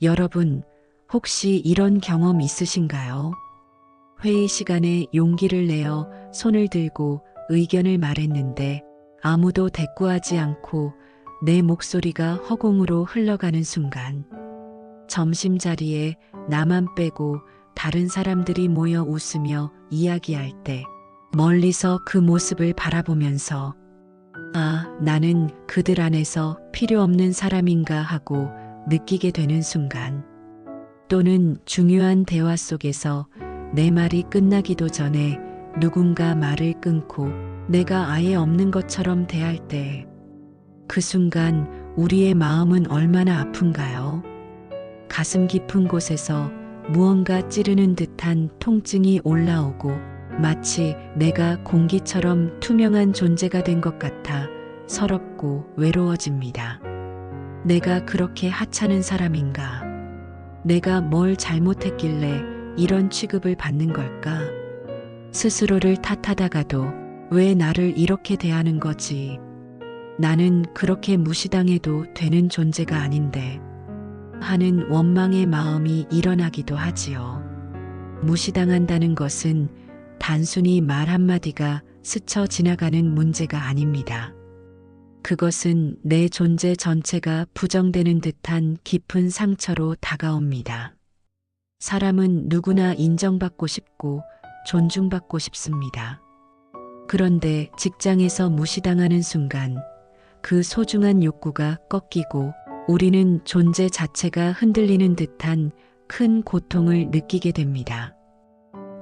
여러분, 혹시 이런 경험 있으신가요? 회의 시간에 용기를 내어 손을 들고 의견을 말했는데 아무도 대꾸하지 않고 내 목소리가 허공으로 흘러가는 순간, 점심자리에 나만 빼고 다른 사람들이 모여 웃으며 이야기할 때 멀리서 그 모습을 바라보면서 나는 그들 안에서 필요 없는 사람인가 하고 느끼게 되는 순간, 또는 중요한 대화 속에서 내 말이 끝나기도 전에 누군가 말을 끊고 내가 아예 없는 것처럼 대할 때, 그 순간 우리의 마음은 얼마나 아픈가요? 가슴 깊은 곳에서 무언가 찌르는 듯한 통증이 올라오고 마치 내가 공기처럼 투명한 존재가 된 것 같아 서럽고 외로워집니다. 내가 그렇게 하찮은 사람인가? 내가 뭘 잘못했길래 이런 취급을 받는 걸까? 스스로를 탓하다가도 왜 나를 이렇게 대하는 거지? 나는 그렇게 무시당해도 되는 존재가 아닌데 하는 원망의 마음이 일어나기도 하지요. 무시당한다는 것은 단순히 말 한마디가 스쳐 지나가는 문제가 아닙니다. 그것은 내 존재 전체가 부정되는 듯한 깊은 상처로 다가옵니다. 사람은 누구나 인정받고 싶고 존중받고 싶습니다. 그런데 직장에서 무시당하는 순간 그 소중한 욕구가 꺾이고 우리는 존재 자체가 흔들리는 듯한 큰 고통을 느끼게 됩니다.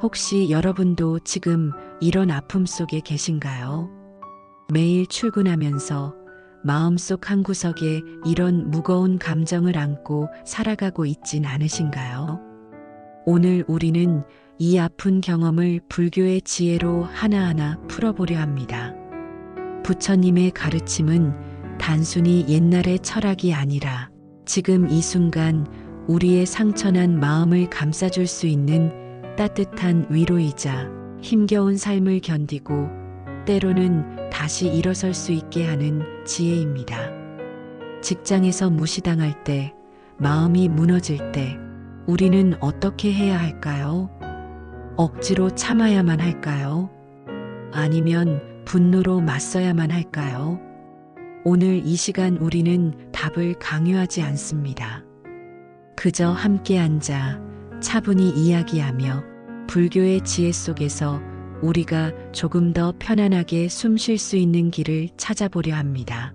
혹시 여러분도 지금 이런 아픔 속에 계신가요? 매일 출근하면서 마음속 한구석에 이런 무거운 감정을 안고 살아가고 있진 않으신가요? 오늘 우리는 이 아픈 경험을 불교의 지혜로 하나하나 풀어보려 합니다. 부처님의 가르침은 단순히 옛날의 철학이 아니라 지금 이 순간 우리의 상처난 마음을 감싸줄 수 있는 따뜻한 위로이자 힘겨운 삶을 견디고 때로는 다시 일어설 수 있게 하는 지혜입니다. 직장에서 무시당할 때, 마음이 무너질 때 우리는 어떻게 해야 할까요? 억지로 참아야만 할까요? 아니면 분노로 맞서야만 할까요? 오늘 이 시간 우리는 답을 강요하지 않습니다. 그저 함께 앉아 차분히 이야기하며 불교의 지혜 속에서 우리가 조금 더 편안하게 숨 쉴 수 있는 길을 찾아보려 합니다.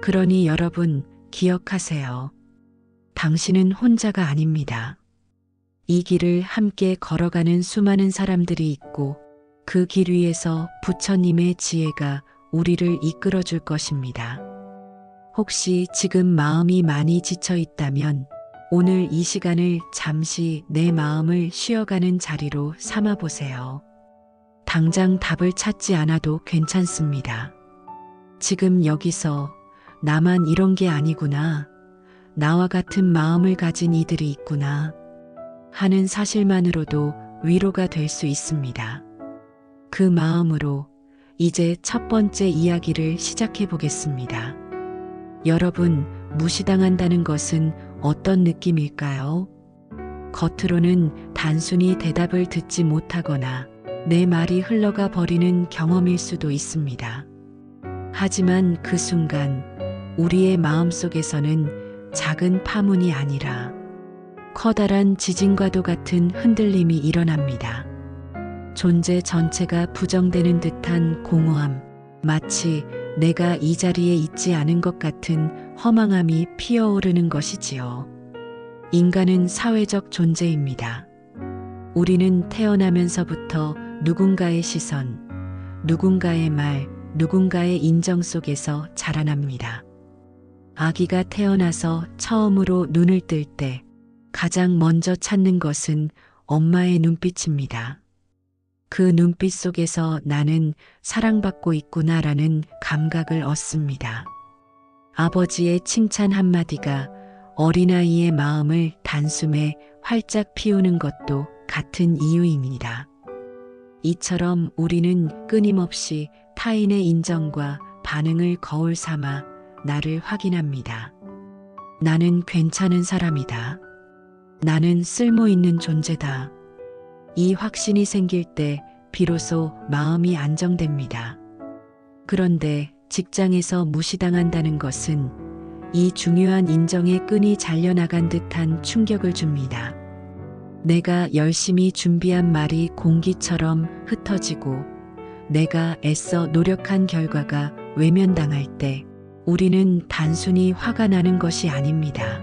그러니 여러분, 기억하세요. 당신은 혼자가 아닙니다. 이 길을 함께 걸어가는 수많은 사람들이 있고 그 길 위에서 부처님의 지혜가 우리를 이끌어 줄 것입니다. 혹시 지금 마음이 많이 지쳐 있다면 오늘 이 시간을 잠시 내 마음을 쉬어가는 자리로 삼아 보세요. 당장 답을 찾지 않아도 괜찮습니다. 지금 여기서 나만 이런 게 아니구나, 나와 같은 마음을 가진 이들이 있구나 하는 사실만으로도 위로가 될 수 있습니다. 그 마음으로 이제 첫 번째 이야기를 시작해 보겠습니다. 여러분, 무시당한다는 것은 어떤 느낌일까요? 겉으로는 단순히 대답을 듣지 못하거나 내 말이 흘러가 버리는 경험일 수도 있습니다. 하지만 그 순간 우리의 마음속에서는 작은 파문이 아니라 커다란 지진과도 같은 흔들림이 일어납니다. 존재 전체가 부정되는 듯한 공허함, 마치 내가 이 자리에 있지 않은 것 같은 허망함이 피어오르는 것이지요. 인간은 사회적 존재입니다. 우리는 태어나면서부터 누군가의 시선, 누군가의 말, 누군가의 인정 속에서 자라납니다. 아기가 태어나서 처음으로 눈을 뜰 때 가장 먼저 찾는 것은 엄마의 눈빛입니다. 그 눈빛 속에서 나는 사랑받고 있구나라는 감각을 얻습니다. 아버지의 칭찬 한마디가 어린아이의 마음을 단숨에 활짝 피우는 것도 같은 이유입니다. 이처럼 우리는 끊임없이 타인의 인정과 반응을 거울 삼아 나를 확인합니다. 나는 괜찮은 사람이다. 나는 쓸모 있는 존재다. 이 확신이 생길 때 비로소 마음이 안정됩니다. 그런데 직장에서 무시당한다는 것은 이 중요한 인정의 끈이 잘려나간 듯한 충격을 줍니다. 내가 열심히 준비한 말이 공기처럼 흩어지고 내가 애써 노력한 결과가 외면당할 때 우리는 단순히 화가 나는 것이 아닙니다.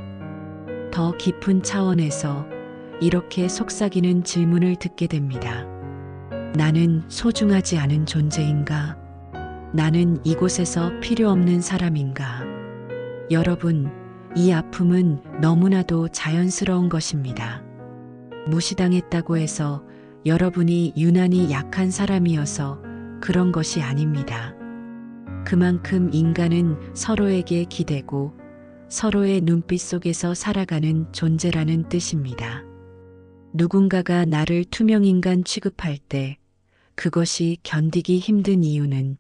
더 깊은 차원에서 이렇게 속삭이는 질문을 듣게 됩니다. 나는 소중하지 않은 존재인가? 나는 이곳에서 필요 없는 사람인가? 여러분, 이 아픔은 너무나도 자연스러운 것입니다. 무시당했다고 해서 여러분이 유난히 약한 사람이어서 그런 것이 아닙니다. 그만큼 인간은 서로에게 기대고 서로의 눈빛 속에서 살아가는 존재라는 뜻입니다. 누군가가 나를 투명인간 취급할 때 그것이 견디기 힘든 이유는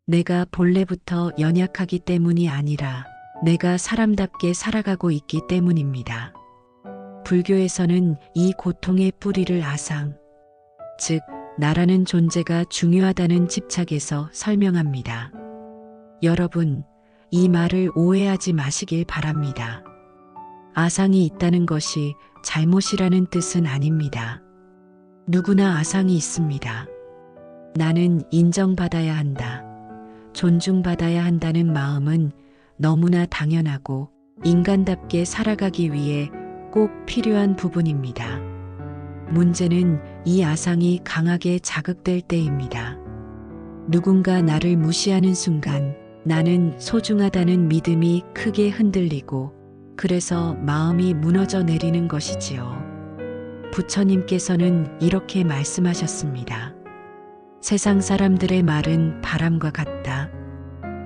내가 본래부터 연약하기 때문이 아니라 내가 사람답게 살아가고 있기 때문입니다. 불교에서는 이 고통의 뿌리를 아상, 즉 나라는 존재가 중요하다는 집착에서 설명합니다. 여러분, 이 말을 오해하지 마시길 바랍니다. 아상이 있다는 것이 잘못이라는 뜻은 아닙니다. 누구나 아상이 있습니다. 나는 인정받아야 한다, 존중받아야 한다는 마음은 너무나 당연하고 인간답게 살아가기 위해 꼭 필요한 부분입니다. 문제는 이 아상이 강하게 자극될 때입니다. 누군가 나를 무시하는 순간 나는 소중하다는 믿음이 크게 흔들리고 그래서 마음이 무너져 내리는 것이지요. 부처님께서는 이렇게 말씀하셨습니다. 세상 사람들의 말은 바람과 같다.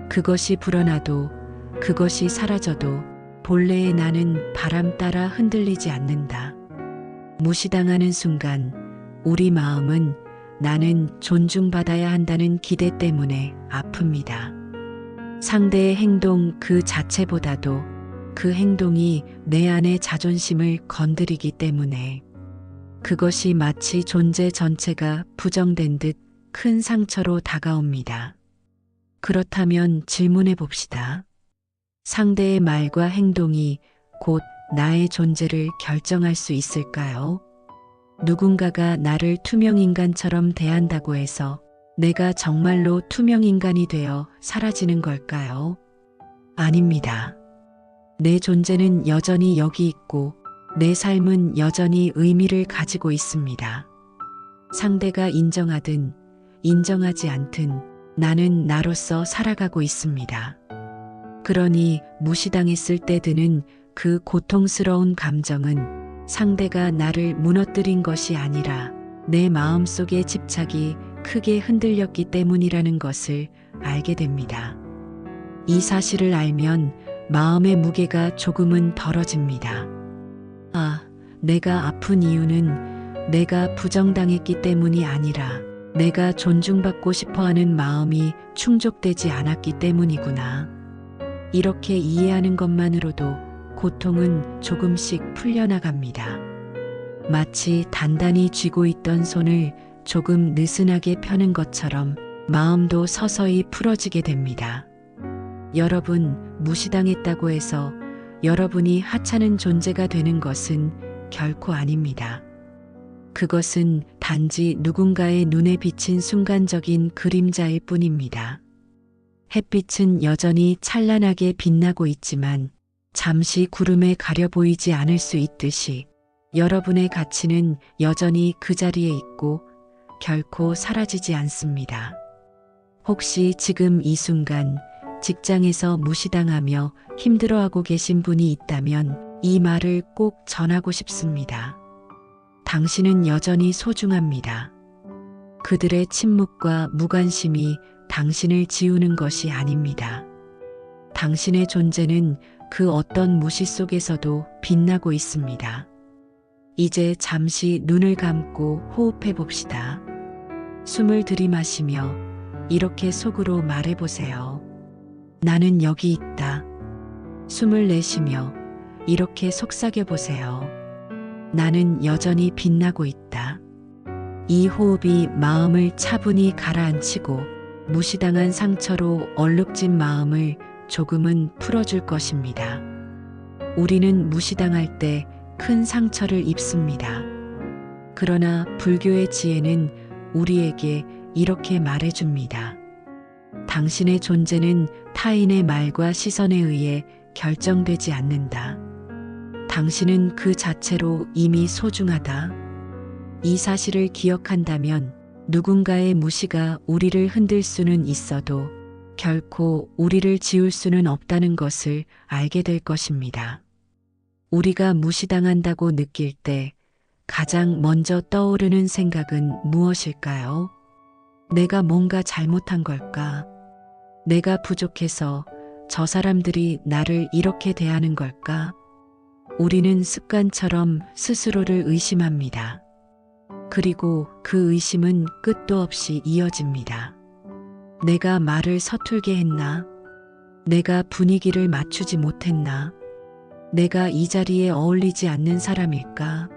그것이 불어나도 그것이 사라져도 본래의 나는 바람 따라 흔들리지 않는다. 무시당하는 순간 우리 마음은 나는 존중받아야 한다는 기대 때문에 아픕니다. 상대의 행동 그 자체보다도 그 행동이 내 안의 자존심을 건드리기 때문에 그것이 마치 존재 전체가 부정된 듯 큰 상처로 다가옵니다. 그렇다면 질문해 봅시다. 상대의 말과 행동이 곧 나의 존재를 결정할 수 있을까요? 누군가가 나를 투명인간처럼 대한다고 해서 내가 정말로 투명인간이 되어 사라지는 걸까요? 아닙니다. 내 존재는 여전히 여기 있고 내 삶은 여전히 의미를 가지고 있습니다. 상대가 인정하든 인정하지 않든 나는 나로서 살아가고 있습니다. 그러니 무시당했을 때 드는 그 고통스러운 감정은 상대가 나를 무너뜨린 것이 아니라 내 마음속의 집착이 크게 흔들렸기 때문이라는 것을 알게 됩니다. 이 사실을 알면 마음의 무게가 조금은 덜어집니다. 아, 내가 아픈 이유는 내가 부정당했기 때문이 아니라 내가 존중받고 싶어하는 마음이 충족되지 않았기 때문이구나. 이렇게 이해하는 것만으로도 고통은 조금씩 풀려나갑니다. 마치 단단히 쥐고 있던 손을 조금 느슨하게 펴는 것처럼 마음도 서서히 풀어지게 됩니다. 여러분, 무시당했다고 해서 여러분이 하찮은 존재가 되는 것은 결코 아닙니다. 그것은 단지 누군가의 눈에 비친 순간적인 그림자일 뿐입니다. 햇빛은 여전히 찬란하게 빛나고 있지만 잠시 구름에 가려 보이지 않을 수 있듯이 여러분의 가치는 여전히 그 자리에 있고 결코 사라지지 않습니다. 혹시 지금 이 순간 직장에서 무시당하며 힘들어하고 계신 분이 있다면 이 말을 꼭 전하고 싶습니다. 당신은 여전히 소중합니다. 그들의 침묵과 무관심이 당신을 지우는 것이 아닙니다. 당신의 존재는 그 어떤 무시 속에서도 빛나고 있습니다. 이제 잠시 눈을 감고 호흡해 봅시다. 숨을 들이마시며 이렇게 속으로 말해보세요. 나는 여기 있다. 숨을 내쉬며 이렇게 속삭여 보세요. 나는 여전히 빛나고 있다. 이 호흡이 마음을 차분히 가라앉히고 무시당한 상처로 얼룩진 마음을 조금은 풀어줄 것입니다. 우리는 무시당할 때 큰 상처를 입습니다. 그러나 불교의 지혜는 우리에게 이렇게 말해줍니다. 당신의 존재는 타인의 말과 시선에 의해 결정되지 않는다. 당신은 그 자체로 이미 소중하다. 이 사실을 기억한다면 누군가의 무시가 우리를 흔들 수는 있어도 결코 우리를 지울 수는 없다는 것을 알게 될 것입니다. 우리가 무시당한다고 느낄 때 가장 먼저 떠오르는 생각은 무엇일까요? 내가 뭔가 잘못한 걸까? 내가 부족해서 저 사람들이 나를 이렇게 대하는 걸까? 우리는 습관처럼 스스로를 의심합니다. 그리고 그 의심은 끝도 없이 이어집니다. 내가 말을 서툴게 했나? 내가 분위기를 맞추지 못했나? 내가 이 자리에 어울리지 않는 사람일까?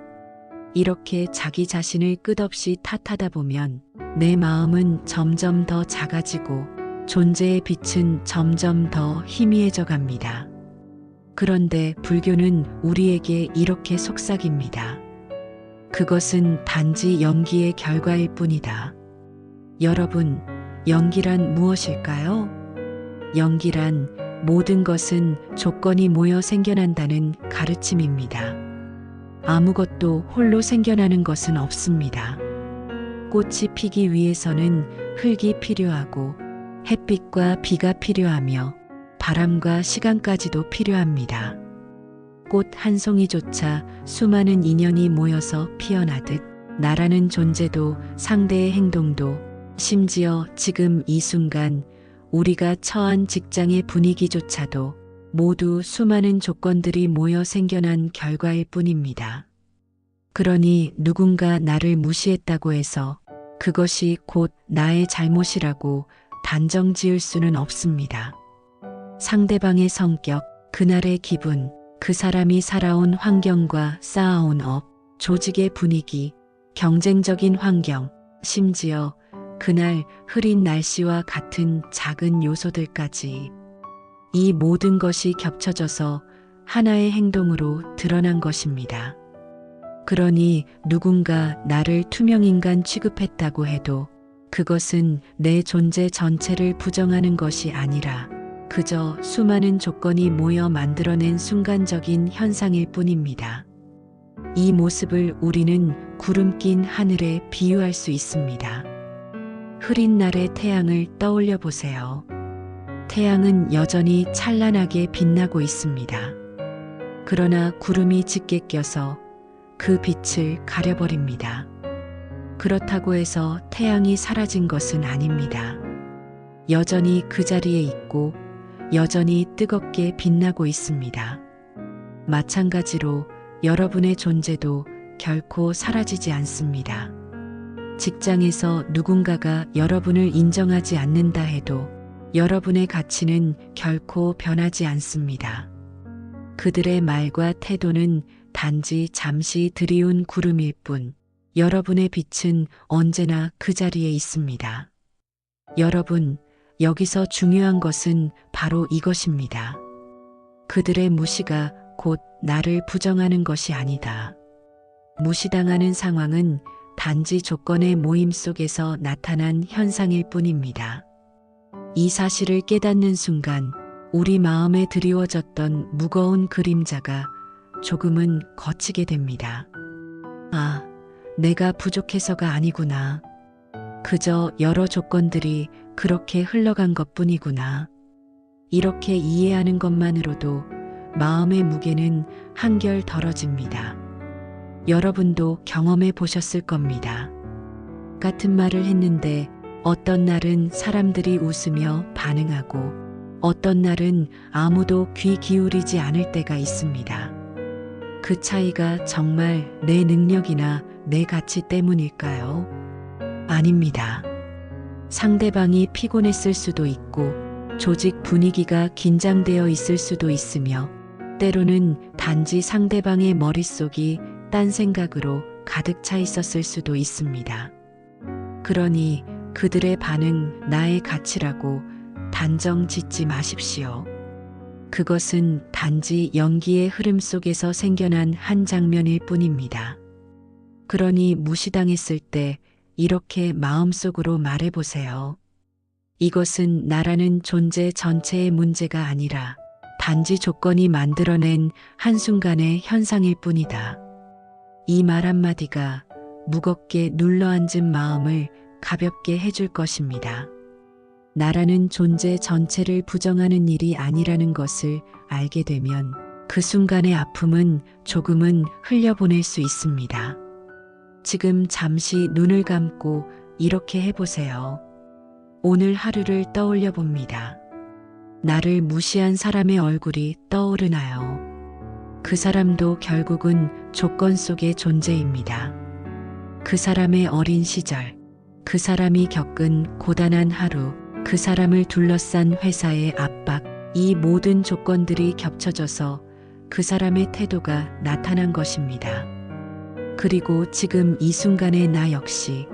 이렇게 자기 자신을 끝없이 탓하다 보면 내 마음은 점점 더 작아지고 존재의 빛은 점점 더 희미해져 갑니다. 그런데 불교는 우리에게 이렇게 속삭입니다. 그것은 단지 연기의 결과일 뿐이다. 여러분, 연기란 무엇일까요? 연기란 모든 것은 조건이 모여 생겨난다는 가르침입니다. 아무것도 홀로 생겨나는 것은 없습니다. 꽃이 피기 위해서는 흙이 필요하고 햇빛과 비가 필요하며 바람과 시간까지도 필요합니다. 꽃 한 송이조차 수많은 인연이 모여서 피어나듯 나라는 존재도 상대의 행동도 심지어 지금 이 순간 우리가 처한 직장의 분위기조차도 모두 수많은 조건들이 모여 생겨난 결과일 뿐입니다. 그러니 누군가 나를 무시했다고 해서 그것이 곧 나의 잘못이라고 단정 지을 수는 없습니다. 상대방의 성격, 그날의 기분, 그 사람이 살아온 환경과 쌓아온 업, 조직의 분위기, 경쟁적인 환경, 심지어 그날 흐린 날씨와 같은 작은 요소들까지 이 모든 것이 겹쳐져서 하나의 행동으로 드러난 것입니다. 그러니 누군가 나를 투명인간 취급했다고 해도 그것은 내 존재 전체를 부정하는 것이 아니라 그저 수많은 조건이 모여 만들어낸 순간적인 현상일 뿐입니다. 이 모습을 우리는 구름 낀 하늘에 비유할 수 있습니다. 흐린 날의 태양을 떠올려 보세요. 태양은 여전히 찬란하게 빛나고 있습니다. 그러나 구름이 짙게 껴서 그 빛을 가려버립니다. 그렇다고 해서 태양이 사라진 것은 아닙니다. 여전히 그 자리에 있고 여전히 뜨겁게 빛나고 있습니다. 마찬가지로 여러분의 존재도 결코 사라지지 않습니다. 직장에서 누군가가 여러분을 인정하지 않는다 해도 여러분의 가치는 결코 변하지 않습니다. 그들의 말과 태도는 단지 잠시 드리운 구름일 뿐, 여러분의 빛은 언제나 그 자리에 있습니다. 여러분, 여기서 중요한 것은 바로 이것입니다. 그들의 무시가 곧 나를 부정하는 것이 아니다. 무시당하는 상황은 단지 조건의 모임 속에서 나타난 현상일 뿐입니다. 이 사실을 깨닫는 순간 우리 마음에 드리워졌던 무거운 그림자가 조금은 걷히게 됩니다. 아, 내가 부족해서가 아니구나. 그저 여러 조건들이 그렇게 흘러간 것뿐이구나. 이렇게 이해하는 것만으로도 마음의 무게는 한결 덜어집니다. 여러분도 경험해 보셨을 겁니다. 같은 말을 했는데 어떤 날은 사람들이 웃으며 반응하고 어떤 날은 아무도 귀 기울이지 않을 때가 있습니다. 그 차이가 정말 내 능력이나 내 가치 때문일까요? 아닙니다. 상대방이 피곤했을 수도 있고 조직 분위기가 긴장되어 있을 수도 있으며 때로는 단지 상대방의 머릿속이 딴 생각으로 가득 차 있었을 수도 있습니다. 그러니 그들의 반응 나의 가치라고 단정 짓지 마십시오. 그것은 단지 연기의 흐름 속에서 생겨난 한 장면일 뿐입니다. 그러니 무시당했을 때 이렇게 마음속으로 말해보세요. 이것은 나라는 존재 전체의 문제가 아니라 단지 조건이 만들어낸 한순간의 현상일 뿐이다. 이 말 한마디가 무겁게 눌러앉은 마음을 가볍게 해줄 것입니다. 나라는 존재 전체를 부정하는 일이 아니라는 것을 알게 되면 그 순간의 아픔은 조금은 흘려보낼 수 있습니다. 지금 잠시 눈을 감고 이렇게 해보세요. 오늘 하루를 떠올려 봅니다. 나를 무시한 사람의 얼굴이 떠오르나요? 그 사람도 결국은 조건 속의 존재입니다. 그 사람의 어린 시절, 그 사람이 겪은 고단한 하루, 그 사람을 둘러싼 회사의 압박, 이 모든 조건들이 겹쳐져서 그 사람의 태도가 나타난 것입니다. 그리고 지금 이 순간의 나 역시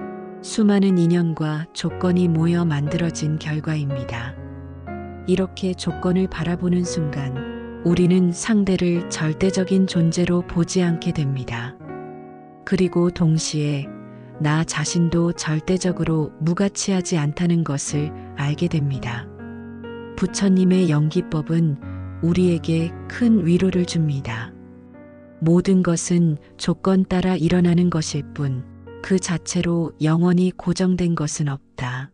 수많은 인연과 조건이 모여 만들어진 결과입니다. 이렇게 조건을 바라보는 순간 우리는 상대를 절대적인 존재로 보지 않게 됩니다. 그리고 동시에 나 자신도 절대적으로 무가치하지 않다는 것을 알게 됩니다. 부처님의 연기법은 우리에게 큰 위로를 줍니다. 모든 것은 조건 따라 일어나는 것일 뿐, 그 자체로 영원히 고정된 것은 없다.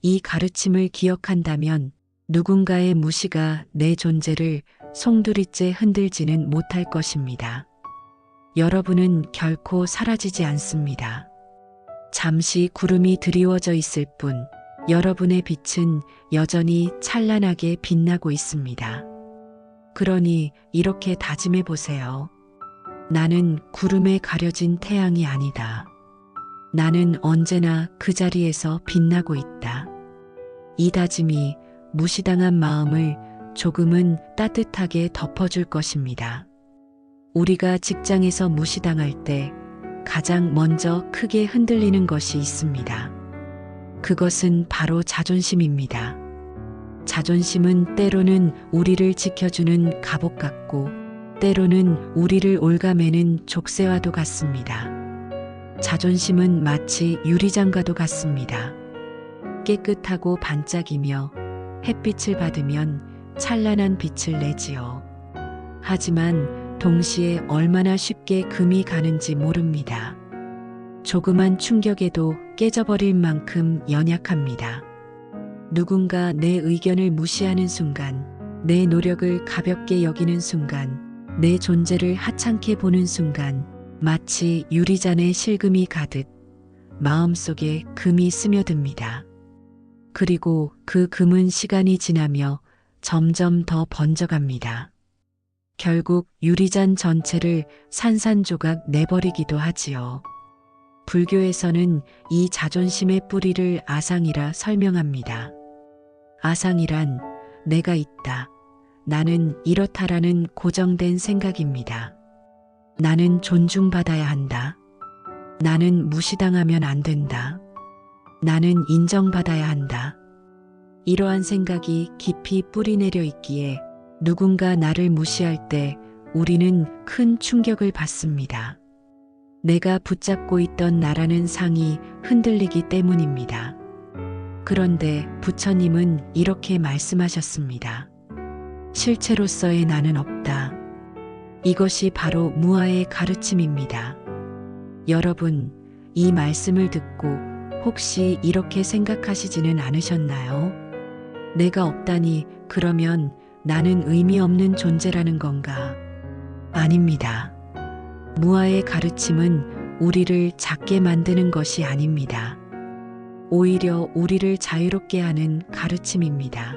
이 가르침을 기억한다면 누군가의 무시가 내 존재를 송두리째 흔들지는 못할 것입니다. 여러분은 결코 사라지지 않습니다. 잠시 구름이 드리워져 있을 뿐 여러분의 빛은 여전히 찬란하게 빛나고 있습니다. 그러니 이렇게 다짐해 보세요. 나는 구름에 가려진 태양이 아니다. 나는 언제나 그 자리에서 빛나고 있다. 이 다짐이 무시당한 마음을 조금은 따뜻하게 덮어줄 것입니다. 우리가 직장에서 무시당할 때 가장 먼저 크게 흔들리는 것이 있습니다. 그것은 바로 자존심입니다. 자존심은 때로는 우리를 지켜주는 갑옷 같고 때로는 우리를 옭아매는 족쇄와도 같습니다. 자존심은 마치 유리장과도 같습니다. 깨끗하고 반짝이며 햇빛을 받으면 찬란한 빛을 내지요. 하지만 동시에 얼마나 쉽게 금이 가는지 모릅니다. 조그만 충격에도 깨져버릴 만큼 연약합니다. 누군가 내 의견을 무시하는 순간, 내 노력을 가볍게 여기는 순간, 내 존재를 하찮게 보는 순간, 마치 유리잔에 실금이 가듯 마음속에 금이 스며듭니다. 그리고 그 금은 시간이 지나며 점점 더 번져갑니다. 결국 유리잔 전체를 산산조각 내버리기도 하지요. 불교에서는 이 자존심의 뿌리를 아상이라 설명합니다. 아상이란 내가 있다, 나는 이렇다라는 고정된 생각입니다. 나는 존중받아야 한다. 나는 무시당하면 안 된다. 나는 인정받아야 한다. 이러한 생각이 깊이 뿌리내려 있기에 누군가 나를 무시할 때 우리는 큰 충격을 받습니다. 내가 붙잡고 있던 나라는 상이 흔들리기 때문입니다. 그런데 부처님은 이렇게 말씀하셨습니다. 실체로서의 나는 없다. 이것이 바로 무아의 가르침입니다. 여러분, 이 말씀을 듣고 혹시 이렇게 생각하시지는 않으셨나요? 내가 없다니 그러면 나는 의미 없는 존재라는 건가? 아닙니다. 무아의 가르침은 우리를 작게 만드는 것이 아닙니다. 오히려 우리를 자유롭게 하는 가르침입니다.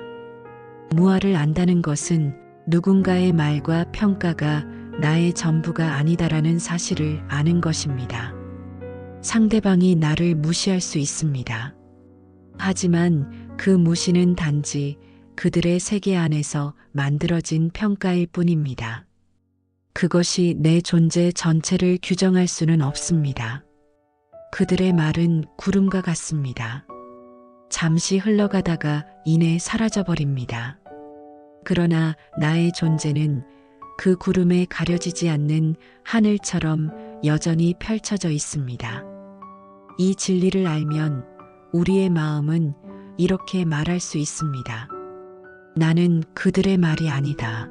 무아를 안다는 것은 누군가의 말과 평가가 나의 전부가 아니다라는 사실을 아는 것입니다. 상대방이 나를 무시할 수 있습니다. 하지만 그 무시는 단지 그들의 세계 안에서 만들어진 평가일 뿐입니다. 그것이 내 존재 전체를 규정할 수는 없습니다. 그들의 말은 구름과 같습니다. 잠시 흘러가다가 이내 사라져버립니다. 그러나 나의 존재는 그 구름에 가려지지 않는 하늘처럼 여전히 펼쳐져 있습니다. 이 진리를 알면 우리의 마음은 이렇게 말할 수 있습니다. 나는 그들의 말이 아니다.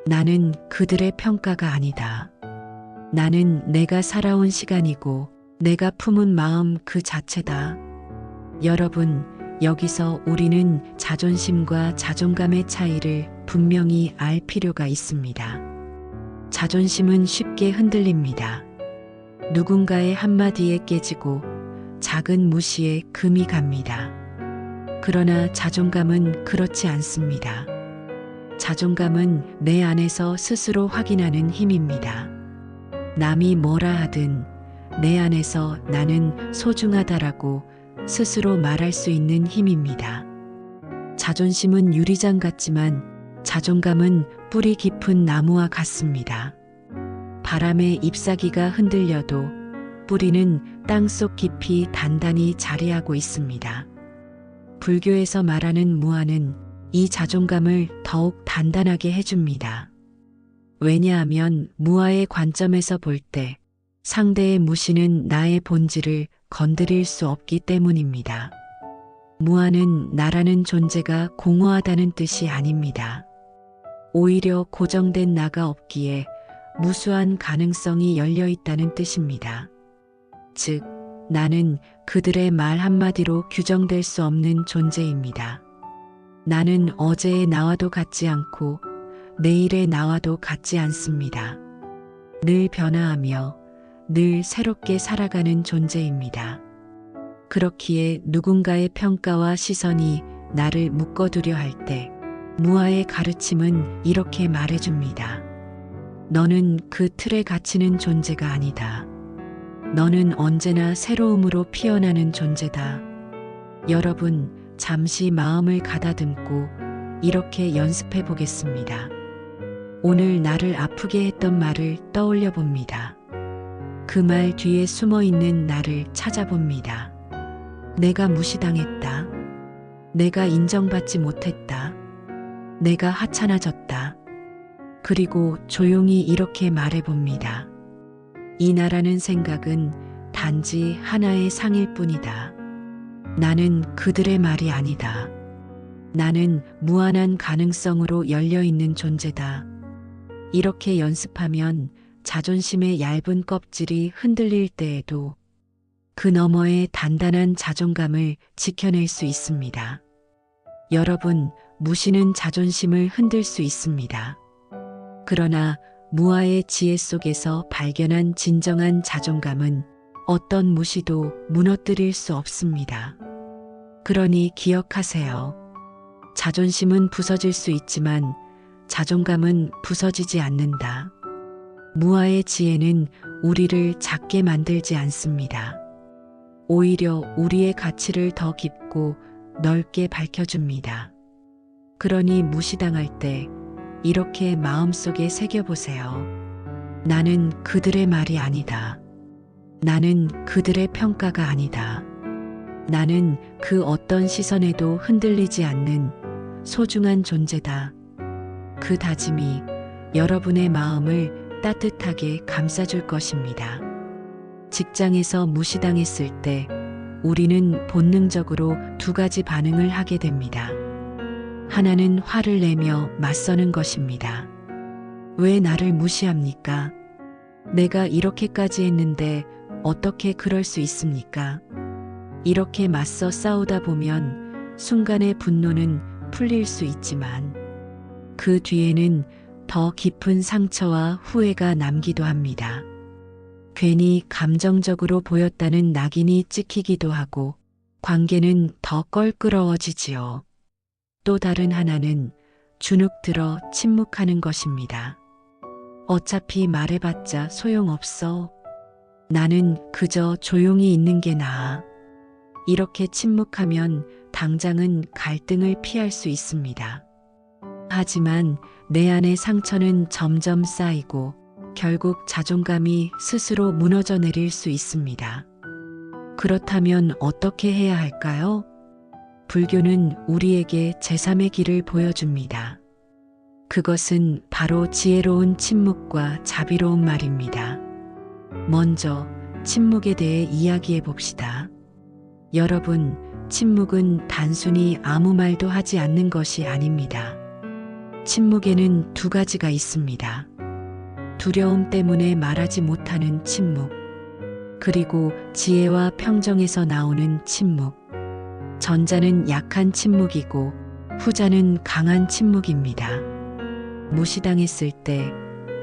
나는 그들의 평가가 아니다. 나는 내가 살아온 시간이고 내가 품은 마음 그 자체다. 여러분, 여기서 우리는 자존심과 자존감의 차이를 분명히 알 필요가 있습니다. 자존심은 쉽게 흔들립니다. 누군가의 한마디에 깨지고 작은 무시에 금이 갑니다. 그러나 자존감은 그렇지 않습니다. 자존감은 내 안에서 스스로 확인하는 힘입니다. 남이 뭐라 하든 내 안에서 나는 소중하다라고 스스로 말할 수 있는 힘입니다. 자존심은 유리장 같지만 자존감은 뿌리 깊은 나무와 같습니다. 바람에 잎사귀가 흔들려도 뿌리는 땅속 깊이 단단히 자리하고 있습니다. 불교에서 말하는 무아는 이 자존감을 더욱 단단하게 해줍니다. 왜냐하면 무아의 관점에서 볼 때 상대의 무시는 나의 본질을 건드릴 수 없기 때문입니다. 무아는 나라는 존재가 공허하다는 뜻이 아닙니다. 오히려 고정된 나가 없기에 무수한 가능성이 열려 있다는 뜻입니다. 즉, 나는 그들의 말 한마디로 규정될 수 없는 존재입니다. 나는 어제의 나와도 같지 않고 내일의 나와도 같지 않습니다. 늘 변화하며 늘 새롭게 살아가는 존재입니다. 그렇기에 누군가의 평가와 시선이 나를 묶어두려 할 때 무아의 가르침은 이렇게 말해줍니다. 너는 그 틀에 갇히는 존재가 아니다. 너는 언제나 새로움으로 피어나는 존재다. 여러분, 잠시 마음을 가다듬고 이렇게 연습해 보겠습니다. 오늘 나를 아프게 했던 말을 떠올려 봅니다. 그 말 뒤에 숨어 있는 나를 찾아봅니다. 내가 무시당했다. 내가 인정받지 못했다. 내가 하찮아졌다. 그리고 조용히 이렇게 말해봅니다. 이 나라는 생각은 단지 하나의 상일 뿐이다. 나는 그들의 말이 아니다. 나는 무한한 가능성으로 열려있는 존재다. 이렇게 연습하면 자존심의 얇은 껍질이 흔들릴 때에도 그 너머의 단단한 자존감을 지켜낼 수 있습니다. 여러분, 무시는 자존심을 흔들 수 있습니다. 그러나 무아의 지혜 속에서 발견한 진정한 자존감은 어떤 무시도 무너뜨릴 수 없습니다. 그러니 기억하세요. 자존심은 부서질 수 있지만 자존감은 부서지지 않는다. 무아의 지혜는 우리를 작게 만들지 않습니다. 오히려 우리의 가치를 더 깊고 넓게 밝혀줍니다. 그러니 무시당할 때 이렇게 마음속에 새겨보세요. 나는 그들의 말이 아니다. 나는 그들의 평가가 아니다. 나는 그 어떤 시선에도 흔들리지 않는 소중한 존재다. 그 다짐이 여러분의 마음을 따뜻하게 감싸줄 것입니다. 직장에서 무시당했을 때 우리는 본능적으로 두 가지 반응을 하게 됩니다. 하나는 화를 내며 맞서는 것입니다. 왜 나를 무시합니까? 내가 이렇게까지 했는데 어떻게 그럴 수 있습니까? 이렇게 맞서 싸우다 보면 순간의 분노는 풀릴 수 있지만 그 뒤에는 더 깊은 상처와 후회가 남기도 합니다. 괜히 감정적으로 보였다는 낙인이 찍히기도 하고 관계는 더 껄끄러워지지요. 또 다른 하나는 주눅 들어 침묵하는 것입니다. 어차피 말해봤자 소용없어. 나는 그저 조용히 있는 게 나아. 이렇게 침묵하면 당장은 갈등을 피할 수 있습니다. 하지만 내 안의 상처는 점점 쌓이고 결국 자존감이 스스로 무너져 내릴 수 있습니다. 그렇다면 어떻게 해야 할까요? 불교는 우리에게 제3의 길을 보여줍니다. 그것은 바로 지혜로운 침묵과 자비로운 말입니다. 먼저 침묵에 대해 이야기해 봅시다. 여러분, 침묵은 단순히 아무 말도 하지 않는 것이 아닙니다. 침묵에는 두 가지가 있습니다. 두려움 때문에 말하지 못하는 침묵, 그리고 지혜와 평정에서 나오는 침묵. 전자는 약한 침묵이고 후자는 강한 침묵입니다. 무시당했을 때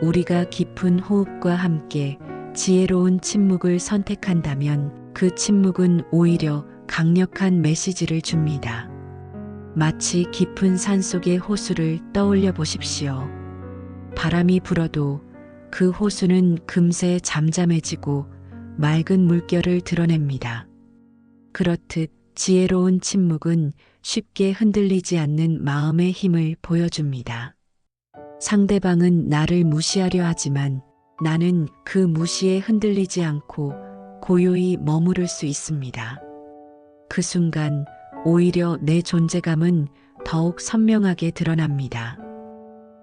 우리가 깊은 호흡과 함께 지혜로운 침묵을 선택한다면 그 침묵은 오히려 강력한 메시지를 줍니다. 마치 깊은 산속의 호수를 떠올려 보십시오. 바람이 불어도 그 호수는 금세 잠잠해지고 맑은 물결을 드러냅니다. 그렇듯 지혜로운 침묵은 쉽게 흔들리지 않는 마음의 힘을 보여줍니다. 상대방은 나를 무시하려 하지만 나는 그 무시에 흔들리지 않고 고요히 머무를 수 있습니다. 그 순간 오히려 내 존재감은 더욱 선명하게 드러납니다.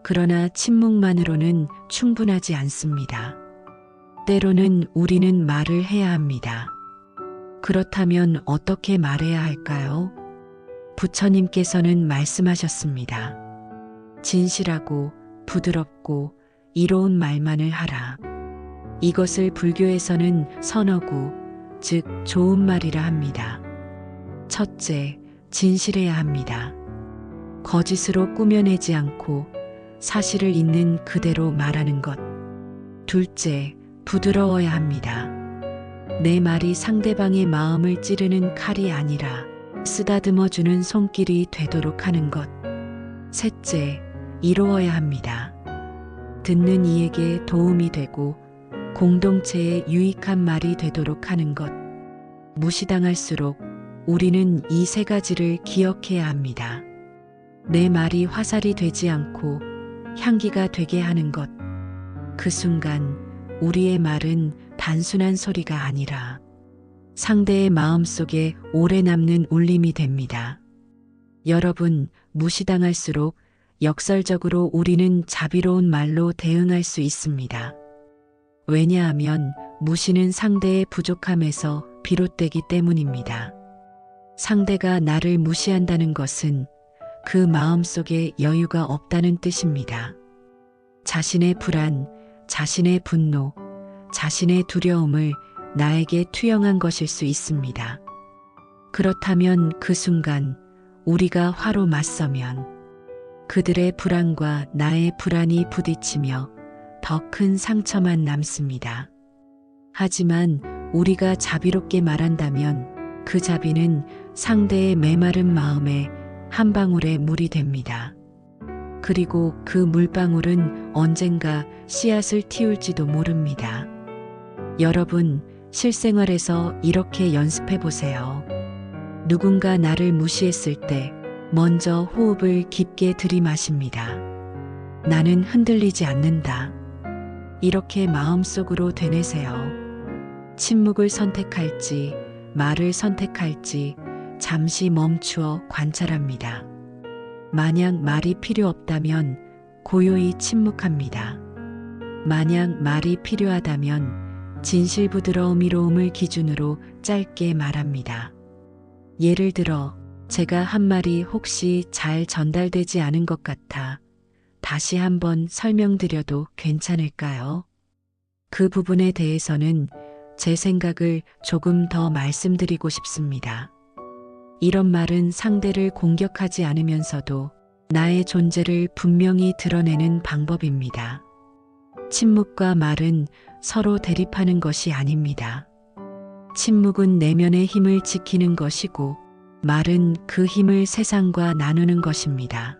그러나 침묵만으로는 충분하지 않습니다. 때로는 우리는 말을 해야 합니다. 그렇다면 어떻게 말해야 할까요? 부처님께서는 말씀하셨습니다. 진실하고 부드럽고 이로운 말만을 하라. 이것을 불교에서는 선어구, 즉 좋은 말이라 합니다. 첫째, 진실해야 합니다. 거짓으로 꾸며내지 않고 사실을 있는 그대로 말하는 것. 둘째, 부드러워야 합니다. 내 말이 상대방의 마음을 찌르는 칼이 아니라 쓰다듬어주는 손길이 되도록 하는 것. 셋째, 이로워야 합니다. 듣는 이에게 도움이 되고 공동체에 유익한 말이 되도록 하는 것. 무시당할수록 우리는 이 세 가지를 기억해야 합니다. 내 말이 화살이 되지 않고 향기가 되게 하는 것. 그 순간 우리의 말은 단순한 소리가 아니라 상대의 마음속에 오래 남는 울림이 됩니다. 여러분, 무시당할수록 역설적으로 우리는 자비로운 말로 대응할 수 있습니다. 왜냐하면 무시는 상대의 부족함에서 비롯되기 때문입니다. 상대가 나를 무시한다는 것은 그 마음속에 여유가 없다는 뜻입니다. 자신의 불안, 자신의 분노, 자신의 두려움을 나에게 투영한 것일 수 있습니다. 그렇다면 그 순간 우리가 화로 맞서면 그들의 불안과 나의 불안이 부딪히며 더 큰 상처만 남습니다. 하지만 우리가 자비롭게 말한다면 그 자비는 상대의 메마른 마음에 한 방울의 물이 됩니다. 그리고 그 물방울은 언젠가 씨앗을 틔울지도 모릅니다. 여러분, 실생활에서 이렇게 연습해 보세요. 누군가 나를 무시했을 때 먼저 호흡을 깊게 들이마십니다. 나는 흔들리지 않는다. 이렇게 마음속으로 되뇌세요. 침묵을 선택할지, 말을 선택할지 잠시 멈추어 관찰합니다. 만약 말이 필요 없다면 고요히 침묵합니다. 만약 말이 필요하다면 진실 부드러움 이로움을 기준으로 짧게 말합니다. 예를 들어, 제가 한 말이 혹시 잘 전달되지 않은 것 같아 다시 한번 설명드려도 괜찮을까요? 그 부분에 대해서는 제 생각을 조금 더 말씀드리고 싶습니다. 이런 말은 상대를 공격하지 않으면서도 나의 존재를 분명히 드러내는 방법입니다. 침묵과 말은 서로 대립하는 것이 아닙니다. 침묵은 내면의 힘을 지키는 것이고 말은 그 힘을 세상과 나누는 것입니다.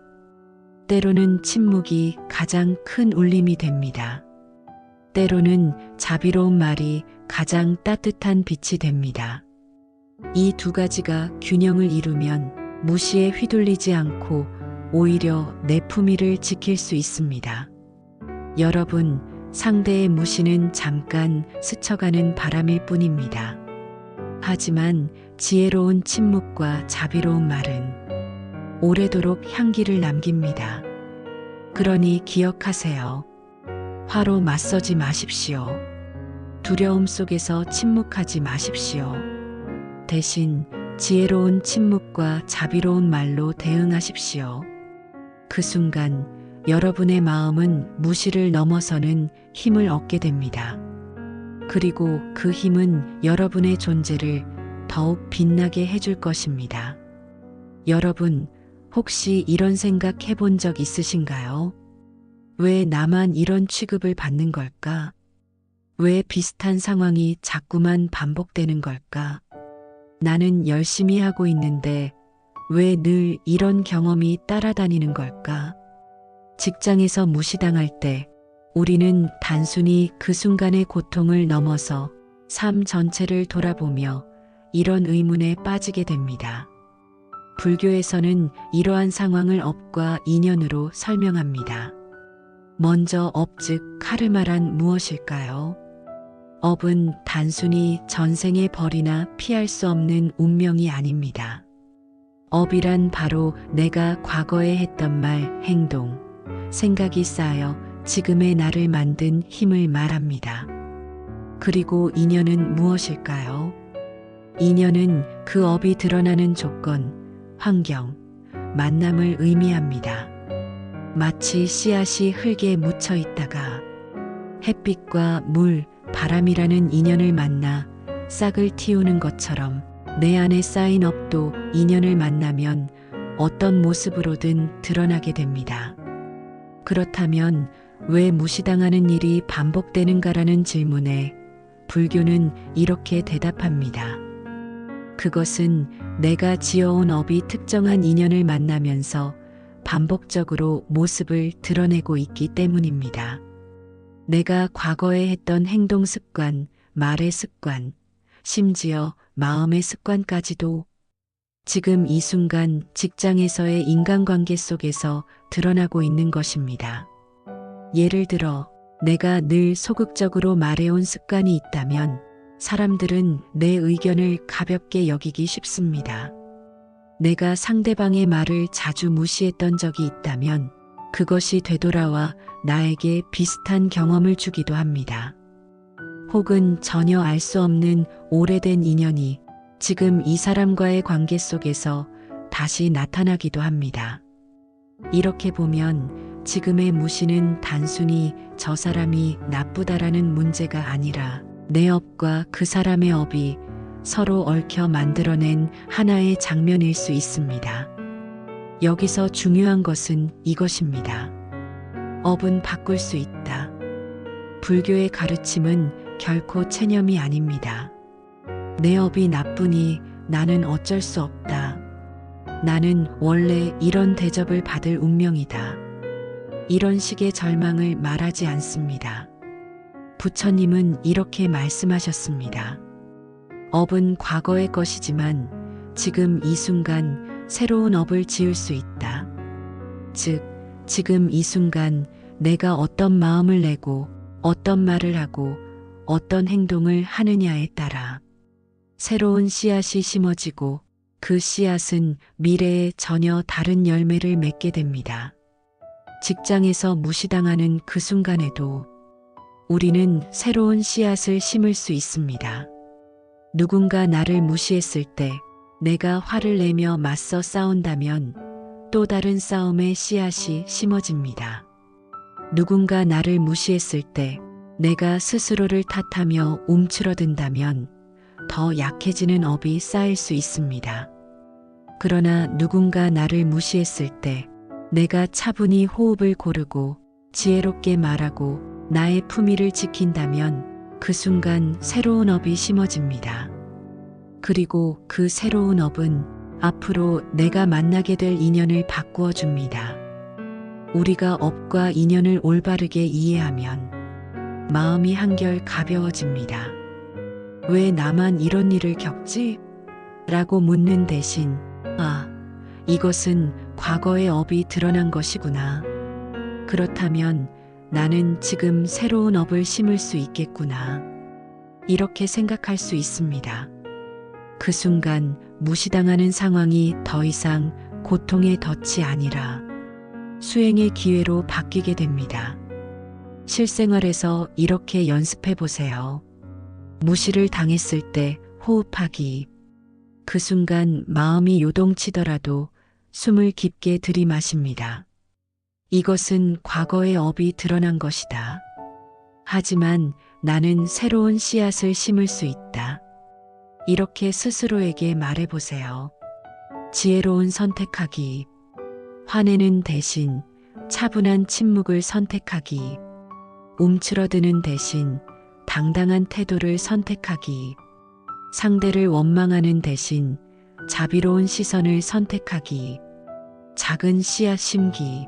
때로는 침묵이 가장 큰 울림이 됩니다. 때로는 자비로운 말이 가장 따뜻한 빛이 됩니다. 이 두 가지가 균형을 이루면 무시에 휘둘리지 않고 오히려 내 품위를 지킬 수 있습니다. 여러분, 상대의 무시는 잠깐 스쳐가는 바람일 뿐입니다. 하지만 지혜로운 침묵과 자비로운 말은 오래도록 향기를 남깁니다. 그러니 기억하세요. 화로 맞서지 마십시오. 두려움 속에서 침묵하지 마십시오. 대신 지혜로운 침묵과 자비로운 말로 대응하십시오. 그 순간 여러분의 마음은 무시를 넘어서는 힘을 얻게 됩니다. 그리고 그 힘은 여러분의 존재를 더욱 빛나게 해줄 것입니다. 여러분, 혹시 이런 생각 해본 적 있으신가요? 왜 나만 이런 취급을 받는 걸까? 왜 비슷한 상황이 자꾸만 반복되는 걸까? 나는 열심히 하고 있는데 왜 늘 이런 경험이 따라다니는 걸까? 직장에서 무시당할 때 우리는 단순히 그 순간의 고통을 넘어서 삶 전체를 돌아보며 이런 의문에 빠지게 됩니다. 불교에서는 이러한 상황을 업과 인연으로 설명합니다. 먼저 업 즉 카르마란 무엇일까요? 업은 단순히 전생의 벌이나 피할 수 없는 운명이 아닙니다. 업이란 바로 내가 과거에 했던 말, 행동, 생각이 쌓여 지금의 나를 만든 힘을 말합니다. 그리고 인연은 무엇일까요? 인연은 그 업이 드러나는 조건, 환경, 만남을 의미합니다. 마치 씨앗이 흙에 묻혀 있다가 햇빛과 물, 바람이라는 인연을 만나 싹을 틔우는 것처럼 내 안에 쌓인 업도 인연을 만나면 어떤 모습으로든 드러나게 됩니다. 그렇다면 왜 무시당하는 일이 반복되는가라는 질문에 불교는 이렇게 대답합니다. 그것은 내가 지어온 업이 특정한 인연을 만나면서 반복적으로 모습을 드러내고 있기 때문입니다. 내가 과거에 했던 행동 습관, 말의 습관, 심지어 마음의 습관까지도 지금 이 순간 직장에서의 인간관계 속에서 드러나고 있는 것입니다. 예를 들어 내가 늘 소극적으로 말해온 습관이 있다면 사람들은 내 의견을 가볍게 여기기 쉽습니다. 내가 상대방의 말을 자주 무시했던 적이 있다면 그것이 되돌아와 나에게 비슷한 경험을 주기도 합니다. 혹은 전혀 알 수 없는 오래된 인연이 지금 이 사람과의 관계 속에서 다시 나타나기도 합니다. 이렇게 보면 지금의 무시는 단순히 저 사람이 나쁘다라는 문제가 아니라 내 업과 그 사람의 업이 서로 얽혀 만들어낸 하나의 장면일 수 있습니다. 여기서 중요한 것은 이것입니다. 업은 바꿀 수 있다. 불교의 가르침은 결코 체념이 아닙니다. 내 업이 나쁘니 나는 어쩔 수 없다. 나는 원래 이런 대접을 받을 운명이다. 이런 식의 절망을 말하지 않습니다. 부처님은 이렇게 말씀하셨습니다. 업은 과거의 것이지만 지금 이 순간 새로운 업을 지을 수 있다. 즉, 지금 이 순간 내가 어떤 마음을 내고 어떤 말을 하고 어떤 행동을 하느냐에 따라 새로운 씨앗이 심어지고 그 씨앗은 미래에 전혀 다른 열매를 맺게 됩니다. 직장에서 무시당하는 그 순간에도 우리는 새로운 씨앗을 심을 수 있습니다. 누군가 나를 무시했을 때 내가 화를 내며 맞서 싸운다면 또 다른 싸움의 씨앗이 심어집니다. 누군가 나를 무시했을 때 내가 스스로를 탓하며 움츠러든다면 더 약해지는 업이 쌓일 수 있습니다. 그러나 누군가 나를 무시했을 때 내가 차분히 호흡을 고르고 지혜롭게 말하고 나의 품위를 지킨다면 그 순간 새로운 업이 심어집니다. 그리고 그 새로운 업은 앞으로 내가 만나게 될 인연을 바꾸어 줍니다. 우리가 업과 인연을 올바르게 이해하면 마음이 한결 가벼워집니다. 왜 나만 이런 일을 겪지? 라고 묻는 대신, 아, 이것은 과거의 업이 드러난 것이구나. 그렇다면 나는 지금 새로운 업을 심을 수 있겠구나. 이렇게 생각할 수 있습니다. 그 순간 무시당하는 상황이 더 이상 고통의 덫이 아니라 수행의 기회로 바뀌게 됩니다. 실생활에서 이렇게 연습해 보세요. 무시를 당했을 때 호흡하기. 그 순간 마음이 요동치더라도 숨을 깊게 들이마십니다. 이것은 과거의 업이 드러난 것이다. 하지만 나는 새로운 씨앗을 심을 수 있다. 이렇게 스스로에게 말해보세요. 지혜로운 선택하기. 화내는 대신 차분한 침묵을 선택하기. 움츠러드는 대신 당당한 태도를 선택하기. 상대를 원망하는 대신 자비로운 시선을 선택하기. 작은 씨앗 심기.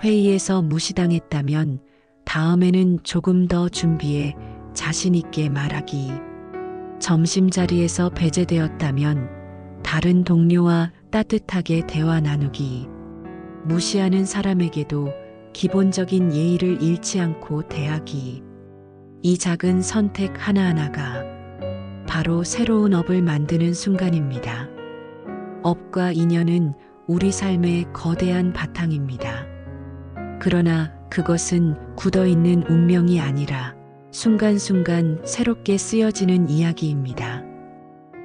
회의에서 무시당했다면 다음에는 조금 더 준비해 자신 있게 말하기. 점심자리에서 배제되었다면 다른 동료와 따뜻하게 대화 나누기. 무시하는 사람에게도 기본적인 예의를 잃지 않고 대하기. 이 작은 선택 하나하나가 바로 새로운 업을 만드는 순간입니다. 업과 인연은 우리 삶의 거대한 바탕입니다. 그러나 그것은 굳어있는 운명이 아니라 순간순간 새롭게 쓰여지는 이야기입니다.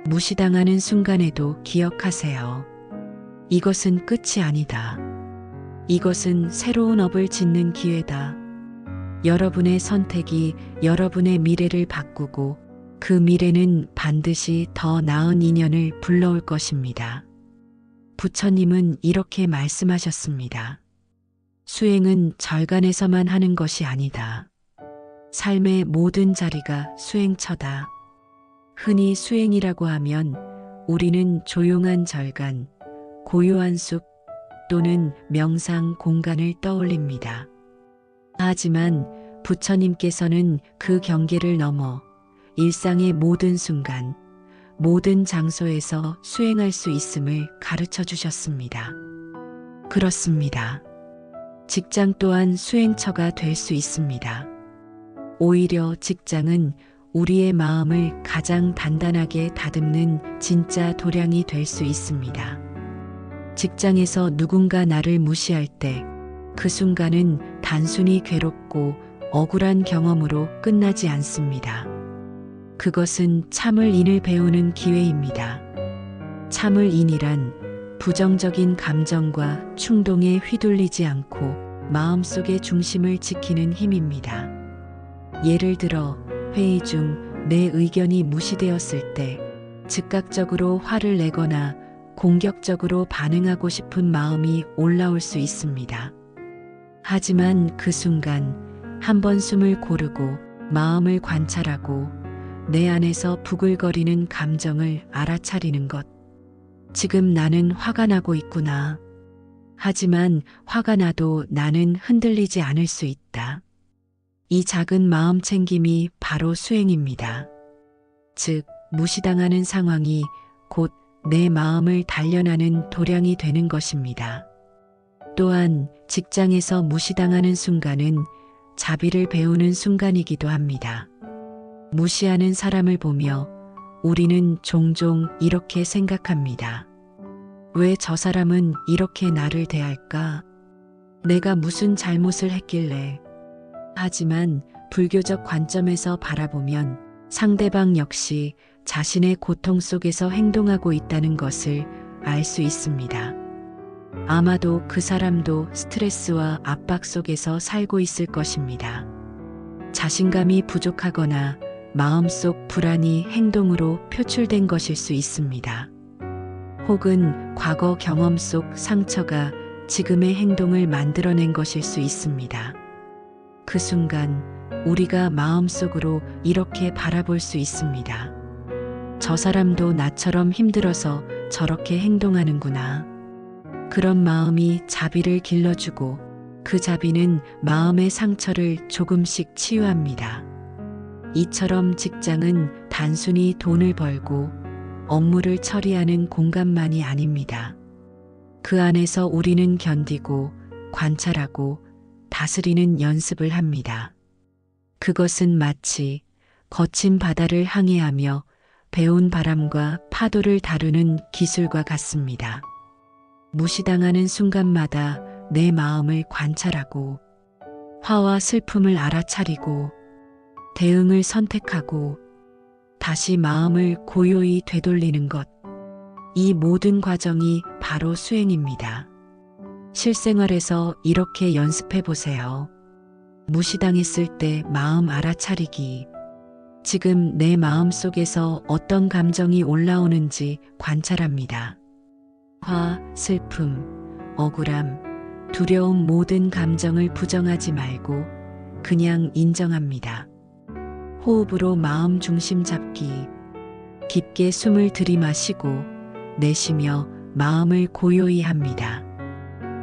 무시당하는 순간에도 기억하세요. 이것은 끝이 아니다. 이것은 새로운 업을 짓는 기회다. 여러분의 선택이 여러분의 미래를 바꾸고 그 미래는 반드시 더 나은 인연을 불러올 것입니다. 부처님은 이렇게 말씀하셨습니다. 수행은 절간에서만 하는 것이 아니다. 삶의 모든 자리가 수행처다. 흔히 수행이라고 하면 우리는 조용한 절간, 고요한 숲 또는 명상 공간을 떠올립니다. 하지만 부처님께서는 그 경계를 넘어 일상의 모든 순간, 모든 장소에서 수행할 수 있음을 가르쳐 주셨습니다. 그렇습니다. 직장 또한 수행처가 될 수 있습니다. 오히려 직장은 우리의 마음을 가장 단단하게 다듬는 진짜 도량이 될 수 있습니다. 직장에서 누군가 나를 무시할 때 그 순간은 단순히 괴롭고 억울한 경험으로 끝나지 않습니다. 그것은 참을 인을 배우는 기회입니다. 참을 인이란 부정적인 감정과 충동에 휘둘리지 않고 마음속의 중심을 지키는 힘입니다. 예를 들어 회의 중 내 의견이 무시되었을 때 즉각적으로 화를 내거나 공격적으로 반응하고 싶은 마음이 올라올 수 있습니다. 하지만 그 순간 한번 숨을 고르고 마음을 관찰하고 내 안에서 부글거리는 감정을 알아차리는 것. 지금 나는 화가 나고 있구나. 하지만 화가 나도 나는 흔들리지 않을 수 있다. 이 작은 마음 챙김이 바로 수행입니다. 즉, 무시당하는 상황이 곧 내 마음을 단련하는 도량이 되는 것입니다. 또한 직장에서 무시당하는 순간은 자비를 배우는 순간이기도 합니다. 무시하는 사람을 보며 우리는 종종 이렇게 생각합니다. 왜 저 사람은 이렇게 나를 대할까? 내가 무슨 잘못을 했길래? 하지만 불교적 관점에서 바라보면 상대방 역시 자신의 고통 속에서 행동하고 있다는 것을 알 수 있습니다. 아마도 그 사람도 스트레스와 압박 속에서 살고 있을 것입니다. 자신감이 부족하거나 마음속 불안이 행동으로 표출된 것일 수 있습니다. 혹은 과거 경험 속 상처가 지금의 행동을 만들어낸 것일 수 있습니다. 그 순간 우리가 마음속으로 이렇게 바라볼 수 있습니다. 저 사람도 나처럼 힘들어서 저렇게 행동하는구나. 그런 마음이 자비를 길러주고 그 자비는 마음의 상처를 조금씩 치유합니다. 이처럼 직장은 단순히 돈을 벌고 업무를 처리하는 공간만이 아닙니다. 그 안에서 우리는 견디고 관찰하고 다스리는 연습을 합니다. 그것은 마치 거친 바다를 항해하며 배운 바람과 파도를 다루는 기술과 같습니다. 무시당하는 순간마다 내 마음을 관찰하고 화와 슬픔을 알아차리고 대응을 선택하고 다시 마음을 고요히 되돌리는 것. 이 모든 과정이 바로 수행입니다. 실생활에서 이렇게 연습해 보세요. 무시당했을 때 마음 알아차리기. 지금 내 마음 속에서 어떤 감정이 올라오는지 관찰합니다. 화, 슬픔, 억울함, 두려움 모든 감정을 부정하지 말고 그냥 인정합니다. 호흡으로 마음 중심 잡기. 깊게 숨을 들이마시고 내쉬며 마음을 고요히 합니다.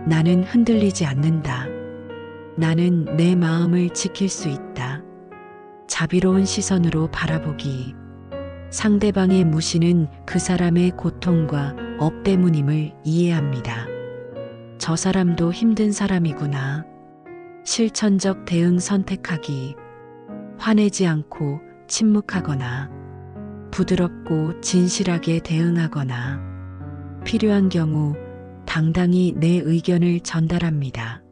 나는 흔들리지 않는다. 나는 내 마음을 지킬 수 있다. 자비로운 시선으로 바라보기. 상대방의 무시는 그 사람의 고통과 업 때문임을 이해합니다. 저 사람도 힘든 사람이구나. 실천적 대응 선택하기. 화내지 않고 침묵하거나 부드럽고 진실하게 대응하거나 필요한 경우 당당히 내 의견을 전달합니다.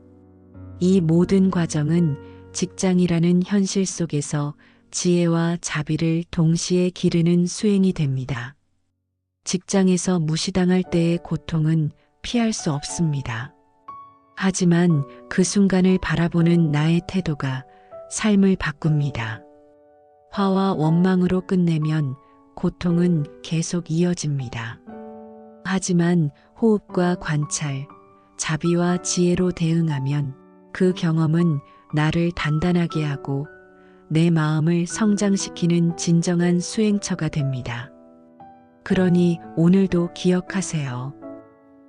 이 모든 과정은 직장이라는 현실 속에서 지혜와 자비를 동시에 기르는 수행이 됩니다. 직장에서 무시당할 때의 고통은 피할 수 없습니다. 하지만 그 순간을 바라보는 나의 태도가 삶을 바꿉니다. 화와 원망으로 끝내면 고통은 계속 이어집니다. 하지만 호흡과 관찰, 자비와 지혜로 대응하면 그 경험은 나를 단단하게 하고 내 마음을 성장시키는 진정한 수행처가 됩니다. 그러니 오늘도 기억하세요.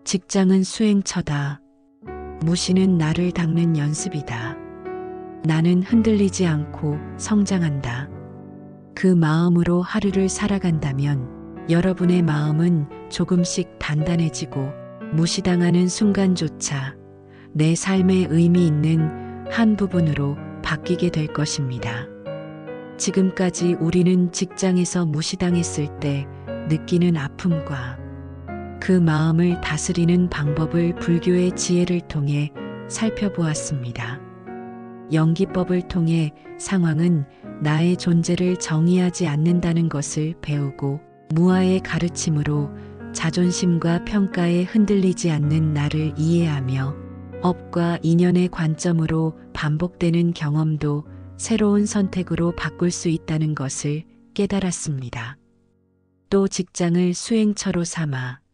직장은 수행처다. 무시는 나를 닦는 연습이다. 나는 흔들리지 않고 성장한다. 그 마음으로 하루를 살아간다면 여러분의 마음은 조금씩 단단해지고 무시당하는 순간조차 내 삶의 의미 있는 한 부분으로 바뀌게 될 것입니다. 지금까지 우리는 직장에서 무시당했을 때 느끼는 아픔과 그 마음을 다스리는 방법을 불교의 지혜를 통해 살펴보았습니다. 연기법을 통해 상황은 나의 존재를 정의하지 않는다는 것을 배우고 무아의 가르침으로 자존심과 평가에 흔들리지 않는 나를 이해하며 업과 인연의 관점으로 반복되는 경험도 새로운 선택으로 바꿀 수 있다는 것을 깨달았습니다. 또 직장을 수행처로 삼아